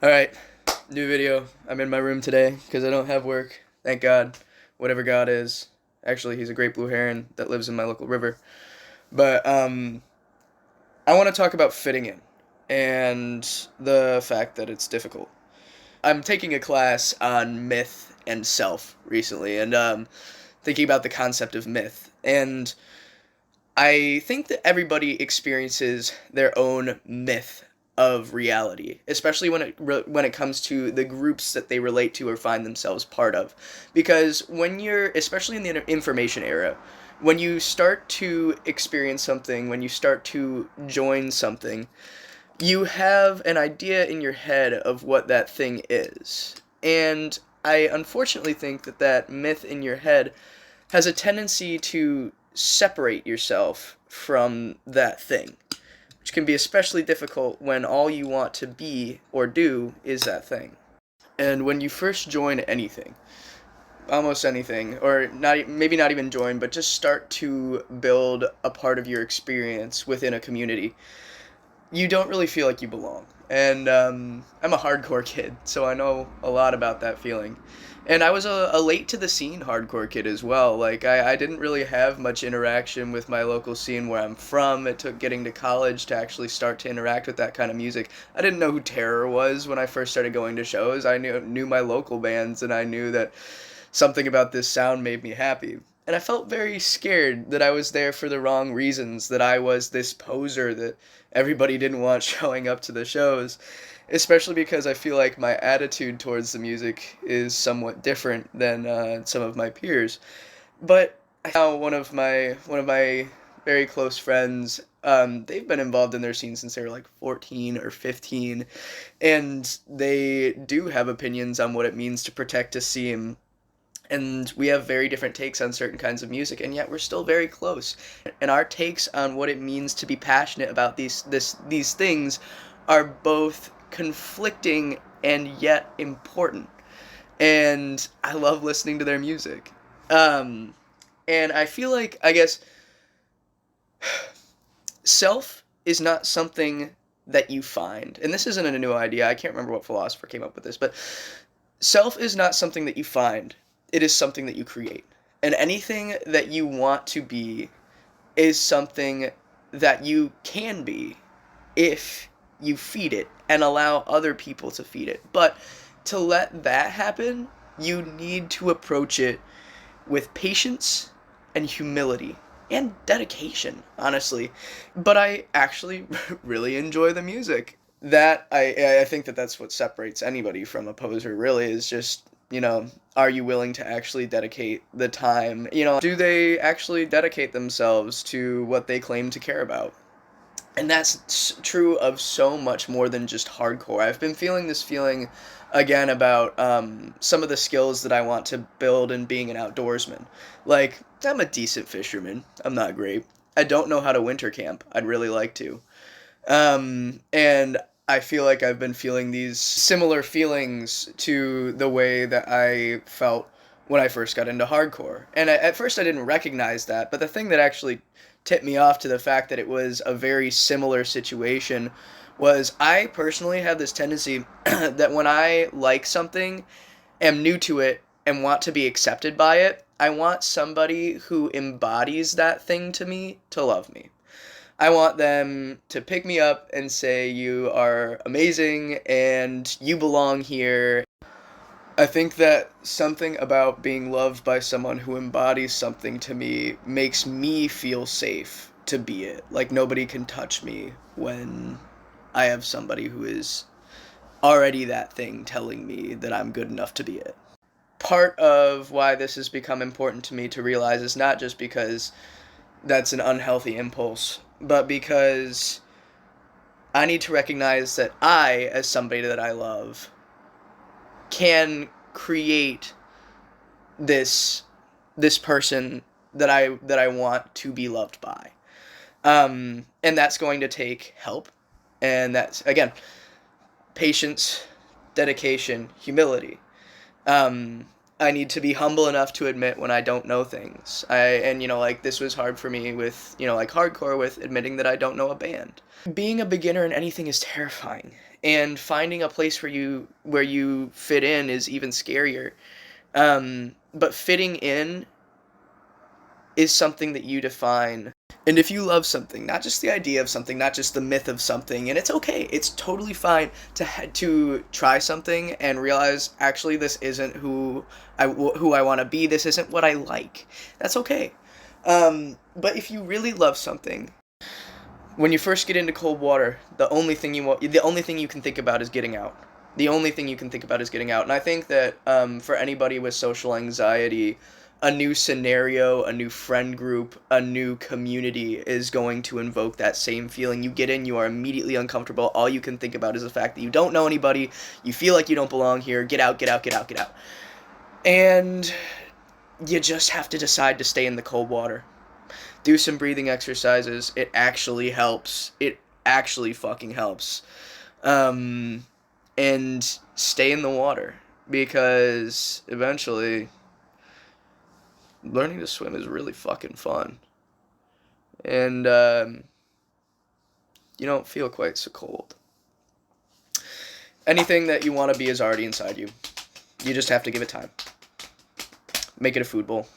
Alright, new video. I'm in my room today because I don't have work. Thank God. Whatever God is. Actually, he's a great blue heron that lives in my local river. But, I want to talk about fitting in and the fact that it's difficult. I'm taking a class on myth and self recently and, thinking about the concept of myth. And I think that everybody experiences their own myth of reality, especially when it comes to the groups that they relate to or find themselves part of. Because when you're, especially in the information era, when you start to experience something, when you start to join something, you have an idea in your head of what that thing is. And I unfortunately think that that myth in your head has a tendency to separate yourself from that thing, which can be especially difficult when all you want to be or do is that thing. And when you first join anything, almost anything, or maybe not even join, but just start to build a part of your experience within a community, you don't really feel like you belong. And I'm a hardcore kid, so I know a lot about that feeling. And I was a late to the scene hardcore kid as well. Like, I didn't really have much interaction with my local scene where I'm from. It took getting to college to actually start to interact with that kind of music. I didn't know who Terror was when I first started going to shows. I knew my local bands, and I knew that something about this sound made me happy. And I felt very scared that I was there for the wrong reasons, that I was this poser that everybody didn't want showing up to the shows, especially because I feel like my attitude towards the music is somewhat different than some of my peers. But now one of my very close friends, they've been involved in their scene since they were like 14 or 15, and they do have opinions on what it means to protect a scene, and we have very different takes on certain kinds of music, and yet we're still very close. And our takes on what it means to be passionate about these things are both conflicting and yet important. And I love listening to their music. Um, and I feel like, I guess, self is not something that you find. And this isn't a new idea. I can't remember what philosopher came up with this, but self is not something that you find, it is something that you create. And anything that you want to be is something that you can be if you feed it and allow other people to feed it. But to let that happen, you need to approach it with patience and humility and dedication, honestly. But I actually really enjoy the music. That I think that that's what separates anybody from a poser, really, is just, are you willing to actually dedicate the time? Do they actually dedicate themselves to what they claim to care about? And that's true of so much more than just hardcore. I've been feeling this feeling again about some of the skills that I want to build in being an outdoorsman. Like, I'm a decent fisherman. I'm not great. I don't know how to winter camp. I'd really like to. And I feel like I've been feeling these similar feelings to the way that I felt when I first got into hardcore. And at first I didn't recognize that, but the thing that actually tipped me off to the fact that it was a very similar situation was I personally have this tendency that when I like something, am new to it, and want to be accepted by it, I want somebody who embodies that thing to me to love me. I want them to pick me up and say, "You are amazing and you belong here." I think that something about being loved by someone who embodies something to me makes me feel safe to be it. Like, nobody can touch me when I have somebody who is already that thing telling me that I'm good enough to be it. Part of why this has become important to me to realize is not just because that's an unhealthy impulse, but because I need to recognize that I, as somebody that I love, can create this this person that I want to be loved by. And that's going to take help, and that's, again, patience, dedication, humility. Um, I need to be humble enough to admit when I don't know things. And like this was hard for me with, like hardcore, with admitting that I don't know a band. Being a beginner in anything is terrifying, and finding a place where you fit in is even scarier. But fitting in is something that you define. And if you love something, not just the idea of something, not just the myth of something, and it's okay, it's totally fine to try something and realize, actually, this isn't who I want to be. This isn't what I like. That's okay. But if you really love something, when you first get into cold water, the only thing you can think about is getting out. The only thing you can think about is getting out. And I think that for anybody with social anxiety, a new scenario, a new friend group, a new community is going to invoke that same feeling. You get in, you are immediately uncomfortable. All you can think about is the fact that you don't know anybody. You feel like you don't belong here. Get out, get out, get out, get out. And you just have to decide to stay in the cold water. Do some breathing exercises. It actually helps. It actually fucking helps. And stay in the water, because eventually learning to swim is really fucking fun. And you don't feel quite so cold. Anything that you want to be is already inside you. You just have to give it time. Make it a food bowl.